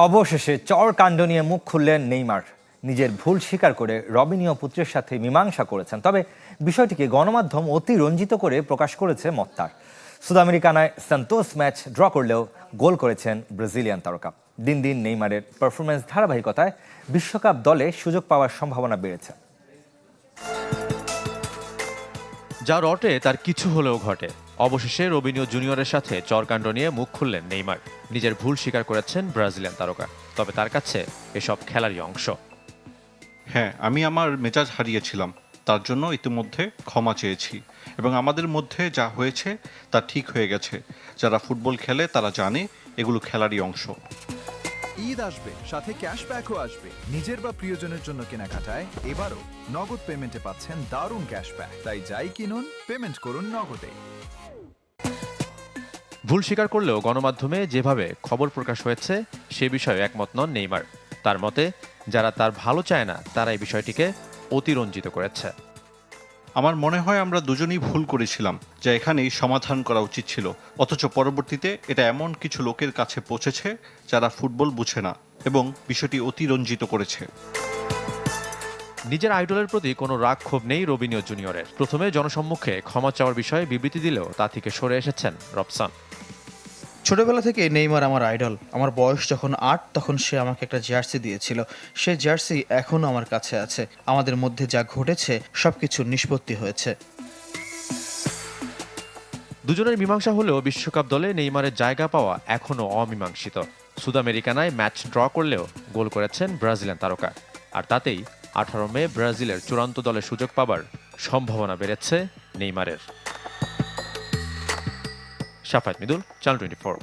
অবশেষে চর কাণ্ড নিয়ে মুখ খুললেন নেইমার। নিজের ভুল স্বীকার করে রবিনিও পুত্রের সাথে মীমাংসা করেছেন। তবে বিষয়টিকে গণমাধ্যম অতি রঞ্জিত করে প্রকাশ করেছে মত্তার। সুদ আমেরিকানায় সান্তোস ম্যাচ ড্র করলেও গোল করেছেন ব্রাজিলিয়ান তারকা। দিন দিন নেইমারের পারফরমেন্স ধারাবাহিকতায় বিশ্বকাপ দলে সুযোগ পাওয়ার সম্ভাবনা বেড়েছে। যা রটে তার কিছু হলেও ঘটে। অবশেষে রবিনিও জুনিয়রের সাথে চরকাণ্ড নিয়ে মুখ খুললেন নেইমার। নিজের ভুল স্বীকার করেছেন ব্রাজিলিয়ান তারকা। তবে তার কাছে এসব খেলারই অংশ। হ্যাঁ, আমি আমার মেজাজ হারিয়েছিলাম, তার জন্য ইতিমধ্যে ক্ষমা চেয়েছি এবং আমাদের মধ্যে যা হয়েছে তা ঠিক হয়ে গেছে। যারা ফুটবল খেলে তারা জানে এগুলো খেলারই অংশ। ঈদ আসবে, সাথে ক্যাশব্যাকও আসবে। নিজের বা প্রিয়জনের জন্য কেনাকাটায় এবারও নগদ পেমেন্টে পাচ্ছেন দারুণ ক্যাশব্যাক। তাই যাই কিনুন, পেমেন্ট করুন নগদে। ভুল স্বীকার করলেও গণমাধ্যমে যেভাবে খবর প্রকাশ হয়েছে সে বিষয়ে একমত নন নেইমার। তার মতে যারা তার ভালো চায় না তারা এই বিষয়টিকে অতিরঞ্জিত করেছে। আমার মনে হয় আমরা দুজনেই ভুল করেছিলাম, যা এখানেই সমাধান করা উচিত ছিল। অথচ পরবর্তীতে এটা এমন কিছু লোকের কাছে পৌঁছেছে যারা ফুটবল বুঝে না এবং বিষয়টি অতিরঞ্জিত করেছে। নিজের আইডলের প্রতি কোনো রাগ ক্ষোভ নেই রবিনিও জুনিয়রের। প্রথমে জনসম্মুখে ক্ষমা চাওয়ার বিষয়ে বিবৃতি দিলেও তা থেকে সরে এসেছেন রবসান। ছোটবেলা থেকে নেইমার আমার আইডল। আমার বয়স যখন ৮ তখন সে আমাকে একটা জার্সি দিয়েছিল। সে জার্সি এখনও আমার কাছে আছে। আমাদের মধ্যে যা ঘটেছে সবকিছু নিষ্পত্তি হয়েছে। দুজনের মীমাংসা হলেও বিশ্বকাপ দলে নেইমারের জায়গা পাওয়া এখনও অমীমাংসিত। সুদ আমেরিকানায় ম্যাচ ড্র করলেও গোল করেছেন ব্রাজিলিয়ান তারকা। আর তাতেই 18 মে ব্রাজিলের চূড়ান্ত দলে সুযোগ পাবার সম্ভাবনা বেড়েছে নেইমারের। শাফাত মিদুল, চ্যানেল 24।